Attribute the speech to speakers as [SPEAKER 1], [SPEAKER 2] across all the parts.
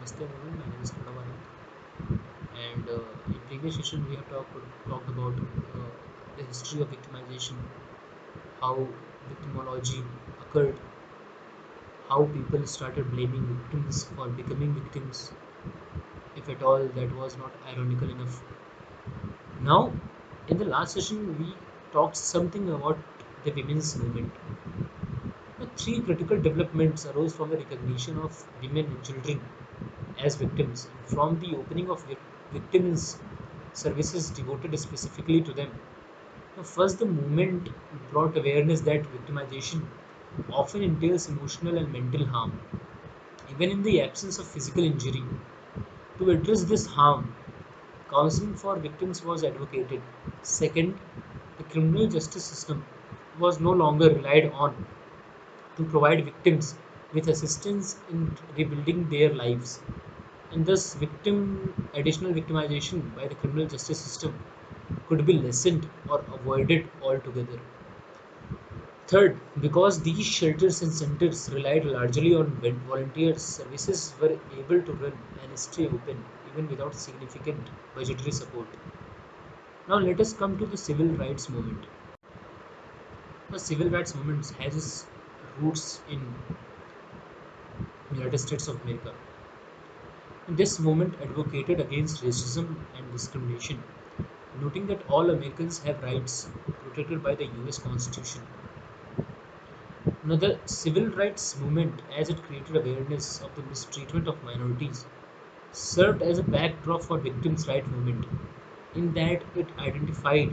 [SPEAKER 1] Namaste everyone, my name is Pranav Anand, and in previous session we have talked about the history of victimization, how victimology occurred, how people started blaming victims for becoming victims, if at all that was not ironical enough. Now, in the last session we talked something about the women's movement. The three critical developments arose from the recognition of women and children as victims, and from the opening of victims' services devoted specifically to them. Now, first, the movement brought awareness that victimization often entails emotional and mental harm, even in the absence of physical injury. To address this harm, counseling for victims was advocated. Second, the criminal justice system was no longer relied on to provide victims with assistance in rebuilding their lives, and thus additional victimization by the criminal justice system could be lessened or avoided altogether. Third, because these shelters and centers relied largely on volunteers, services were able to run and stay open even without significant budgetary support. Now let us come to the civil rights movement. The civil rights movement has its roots in United States of America. This movement advocated against racism and discrimination, noting that all Americans have rights protected by the US Constitution. Now, the civil rights movement, as it created awareness of the mistreatment of minorities, served as a backdrop for victims' rights movement, in that it identified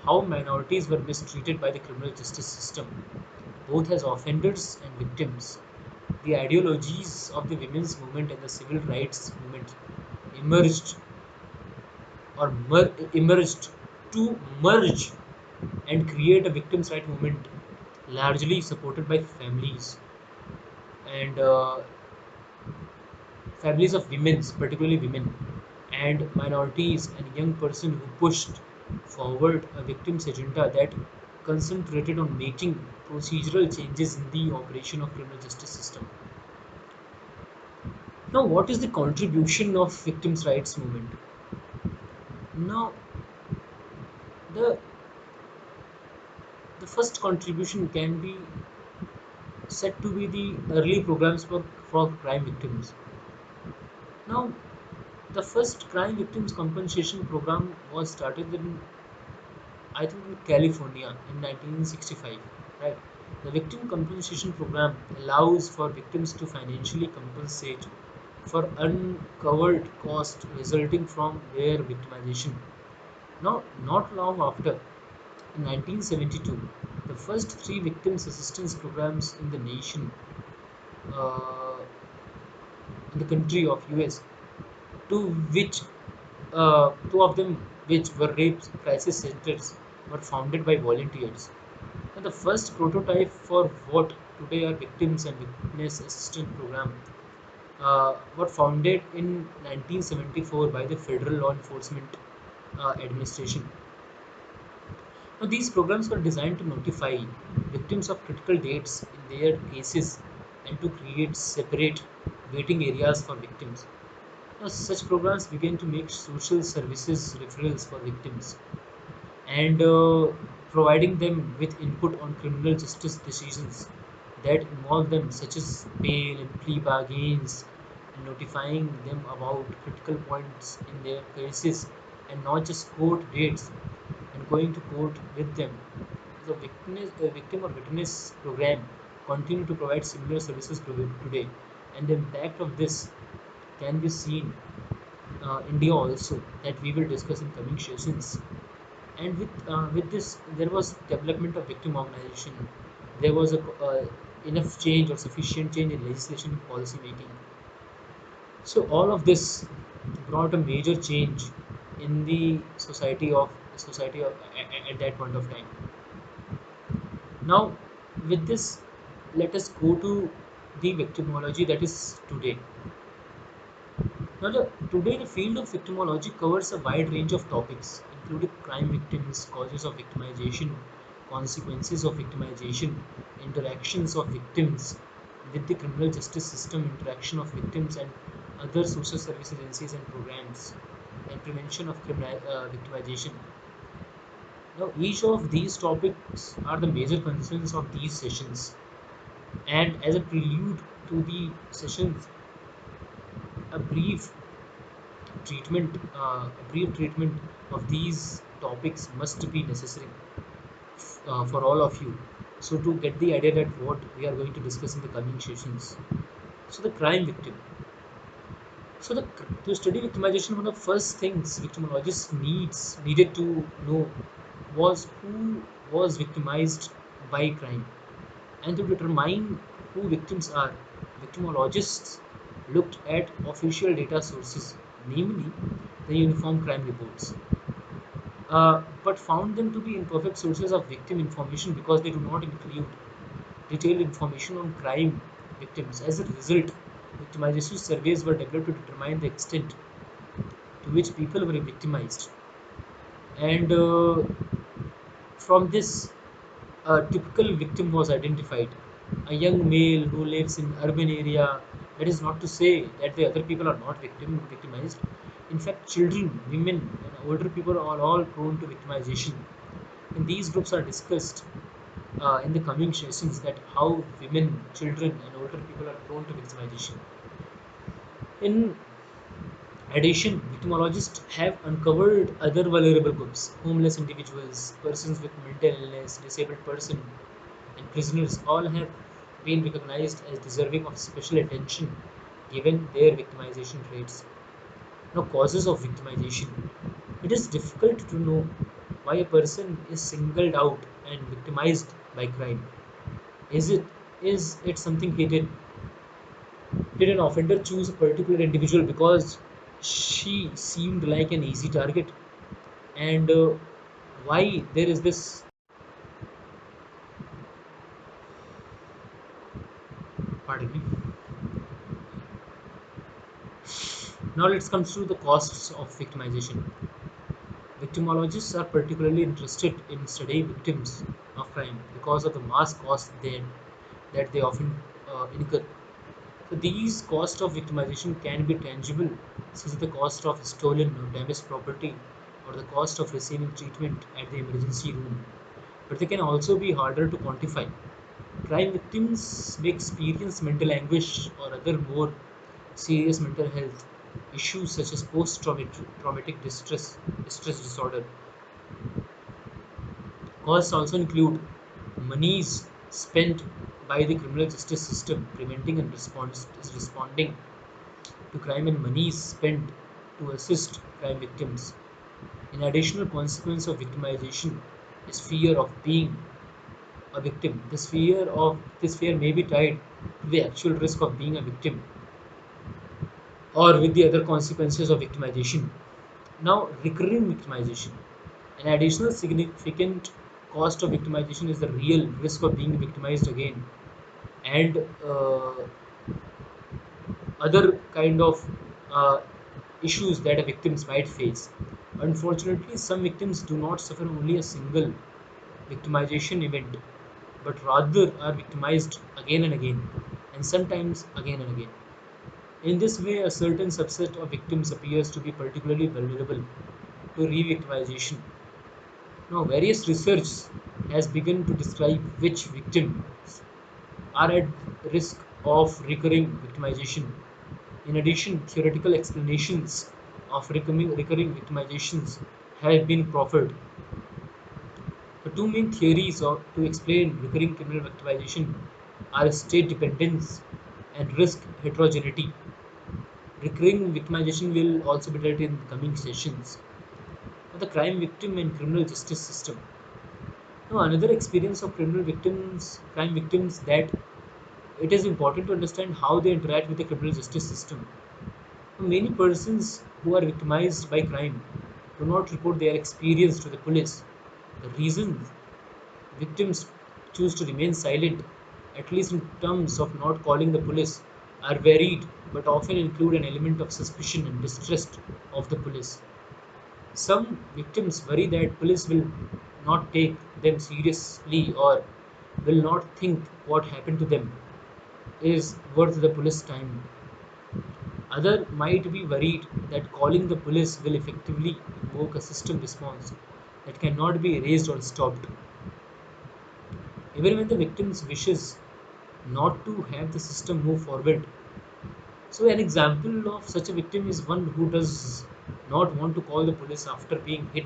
[SPEAKER 1] how minorities were mistreated by the criminal justice system, both as offenders and victims. The ideologies of the women's movement and the civil rights movement emerged emerged to merge and create a victims' rights movement largely supported by and families of women, particularly women and minorities, and young person who pushed forward a victims agenda that concentrated on making procedural changes in the operation of criminal justice system. Now, what is the contribution of victims' rights movement? Now, the the first contribution can be said to be the early programs for crime victims. Now, the first crime victims compensation program was started in, I think, in California in 1965. Right. The victim compensation program allows for victims to financially compensate for uncovered costs resulting from their victimization. Now, not long after, in 1972, the first three victims assistance programs in the nation, uh, in the country of US, to which two of them, which were rape crisis centers, were founded by volunteers. And the first prototype for what today are victims and witness assistance program were founded in 1974 by the Federal Law Enforcement Administration. Now, these programs were designed to notify victims of critical dates in their cases and to create separate waiting areas for victims. Now, such programs began to make social services referrals for victims and providing them with input on criminal justice decisions that involve them, such as bail and plea bargains, and notifying them about critical points in their cases and not just court dates and going to court with them. The victim or witness program continue to provide similar services today, and the impact of this can be seen India also, that we will discuss in coming sessions. And with this, there was development of victim organization. There was a enough change or sufficient change in legislation and policy making. So all of this brought a major change in the society at that point of time. Now, with this, let us go to the victimology that is today. Now, today the field of victimology covers a wide range of topics, including crime victims, causes of victimization, consequences of victimization, interactions of victims with the criminal justice system, interaction of victims, and other social service agencies and programs, and prevention of victimization. Now, each of these topics are the major concerns of these sessions, and as a prelude to the sessions, a brief treatment of these topics must be necessary for all of you. So, to get the idea that what we are going to discuss in the coming sessions. So, the crime victim. So, to study victimization, one of the first things victimologists needed to know was who was victimized by crime. And to determine who victims are, victimologists looked at official data sources, namely the Uniform Crime Reports, but found them to be imperfect sources of victim information because they do not include detailed information on crime victims. As a result, victimization surveys were developed to determine the extent to which people were victimized. And from this, a typical victim was identified. A young male who lives in urban area. That is not to say that the other people are not victimized. In fact, children, women, and older people are all prone to victimization. And these groups are discussed in the coming sessions that how women, children, and older people are prone to victimization. In addition, victimologists have uncovered other vulnerable groups: homeless individuals, persons with mental illness, disabled persons, and prisoners all have been recognized as deserving of special attention given their victimization rates. Now, causes of victimization. It is difficult to know why a person is singled out and victimized by crime. Is it something he did? Did an offender choose a particular individual because she seemed like an easy target? And why there is this? Pardon me. Now let's come to the costs of victimization. Victimologists are particularly interested in studying victims of crime because of the mass cost that they often incur. So these costs of victimization can be tangible, such as the cost of stolen or damaged property or the cost of receiving treatment at the emergency room. But they can also be harder to quantify. Crime victims may experience mental anguish or other more serious mental health issues such as post-traumatic stress disorder. Costs also include monies spent by the criminal justice system preventing and responding to crime and monies spent to assist crime victims. An additional consequence of victimization is fear of being a victim. This fear may be tied to the actual risk of being a victim or with the other consequences of victimization. Now, recurring victimization. An additional significant cost of victimization is the real risk of being victimized again, and other kind of uh, issues that a victims might face. Unfortunately, some victims do not suffer only a single victimization event, but rather are victimized again and again, and sometimes again and again. In this way, a certain subset of victims appears to be particularly vulnerable to re-victimization. Now, various research has begun to describe which victims are at risk of recurring victimization. In addition, theoretical explanations of recurring victimizations have been proffered. The two main theories to explain recurring criminal victimization are state dependence and risk heterogeneity. Recurring victimization will also be dealt in coming sessions. Now, the crime victim and criminal justice system. Now, another experience of crime victims, that it is important to understand how they interact with the criminal justice system. Many persons who are victimized by crime do not report their experience to the police. The reasons victims choose to remain silent, at least in terms of not calling the police, are varied but often include an element of suspicion and distrust of the police. Some victims worry that police will not take them seriously or will not think what happened to them is worth the police time. Other might be worried that calling the police will effectively invoke a system response that cannot be erased or stopped, even when the victim wishes not to have the system move forward. So, an example of such a victim is one who does not want to call the police after being hit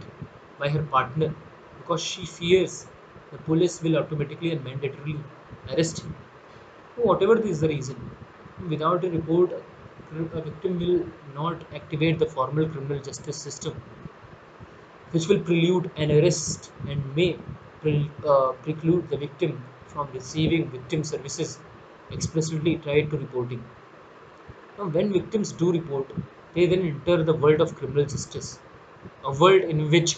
[SPEAKER 1] by her partner because she fears the police will automatically and mandatorily arrest him. Whatever is the reason, without a report, a victim will not activate the formal criminal justice system, which will prelude an arrest and may preclude the victim from receiving victim services explicitly tied to reporting. Now, when victims do report, they then enter the world of criminal justice, a world in which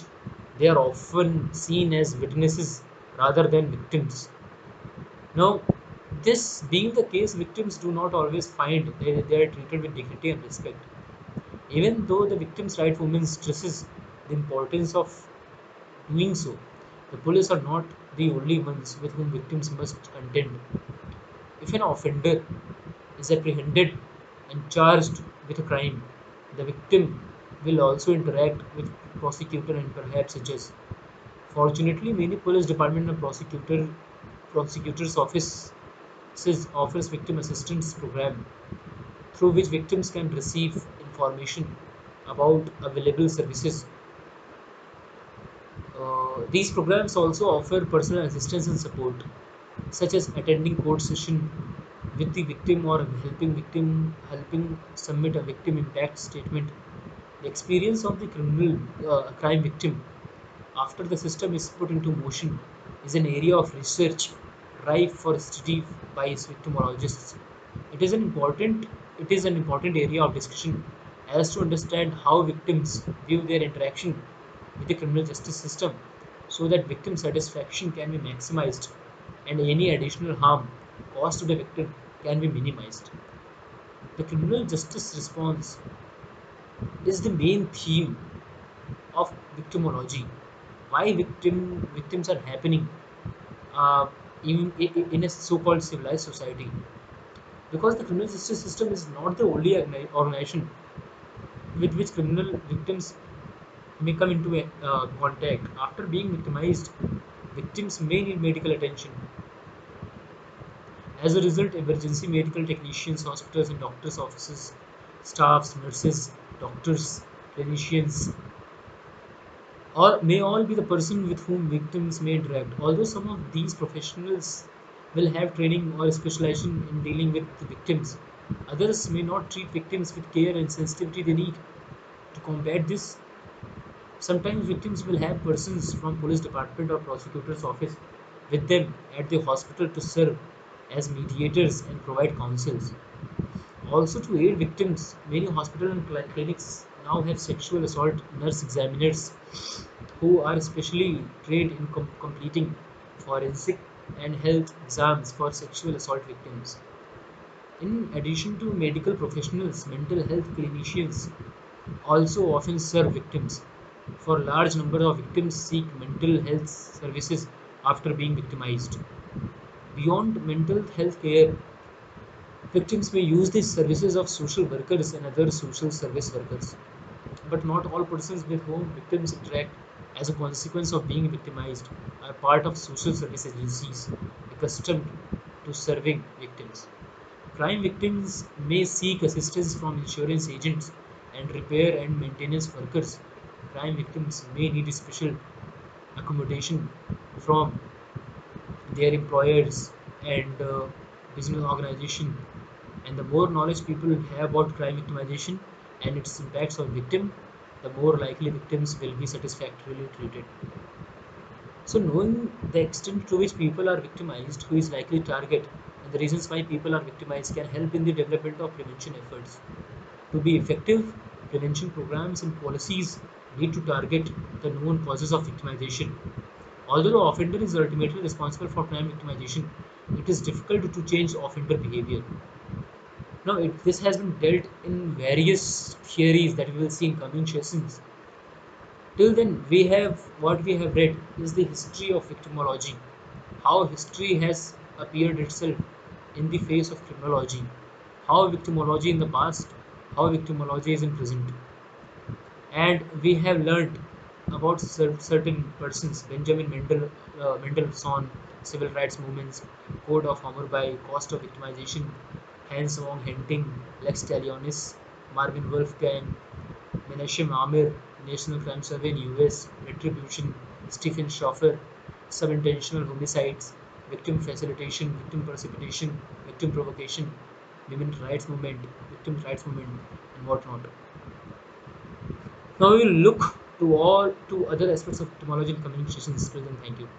[SPEAKER 1] they are often seen as witnesses rather than victims. Now, this being the case, victims do not always find they are treated with dignity and respect. Even though the victims' right movement stresses the importance of doing so, the police are not the only ones with whom victims must contend. If an offender is apprehended and charged with a crime, the victim will also interact with prosecutor and perhaps judges. Fortunately, many police department and prosecutors offices offers victim assistance program through which victims can receive information about available services. These programs also offer personal assistance and support, such as attending court session with the victim or helping submit a victim impact statement. The experience of the criminal crime victim after the system is put into motion is an area of research ripe for study by victimologists. It is an important it is an important area of discussion as to understand how victims view their interaction with the criminal justice system so that victim satisfaction can be maximized and any additional harm caused to the victim can be minimized. The criminal justice response is the main theme of victimology. Why victims are happening uh, in a so-called civilized society? Because the criminal justice system is not the only organization with which criminal victims may come into contact. After being victimized, victims may need medical attention. As a result, emergency medical technicians, hospitals and doctors' offices, staffs, nurses, doctors, clinicians, or may all be the person with whom victims may interact. Although some of these professionals will have training or specialization in dealing with the victims, others may not treat victims with care and sensitivity they need. To combat this, sometimes victims will have persons from police department or prosecutor's office with them at the hospital to serve as mediators and provide counsels. Also, to aid victims, many hospitals and clinics now have sexual assault nurse examiners who are specially trained in completing forensic and health exams for sexual assault victims. In addition to medical professionals, mental health clinicians also often serve victims. For a large number of victims seek mental health services after being victimized. Beyond mental health care, victims may use the services of social workers and other social service workers. But not all persons with whom victims interact as a consequence of being victimized are part of social service agencies accustomed to serving victims. Crime victims may seek assistance from insurance agents and repair and maintenance workers. Crime victims may need special accommodation from their employers and business organization. And the more knowledge people have about crime victimization and its impacts on victim, the more likely victims will be satisfactorily treated. So knowing the extent to which people are victimized, who is likely target, and the reasons why people are victimized can help in the development of prevention efforts. To be effective, prevention programs and policies need to target the known causes of victimization. Although the offender is ultimately responsible for crime victimization, it is difficult to change offender behavior. Now, this has been dealt in various theories that we will see in coming sessions. Till then, we have what we have read is the history of victimology, how history has appeared itself in the face of criminology, how victimology in the past how victimology is in present. And we have learned about certain persons: Benjamin Mendelssohn, civil rights movements, code of honor by cost of victimization, Hans von Henting, Lex Talionis, Marvin Wolfgang, Menachem Amir, National Crime Survey in US, Retribution, Stephen Schoffer, Subintentional Homicides, Victim Facilitation, Victim Precipitation, Victim Provocation, Women's Rights Movement, Victims' Rights Movement, and whatnot. Now we will look to all to other aspects of etymology and communication skills, and thank you.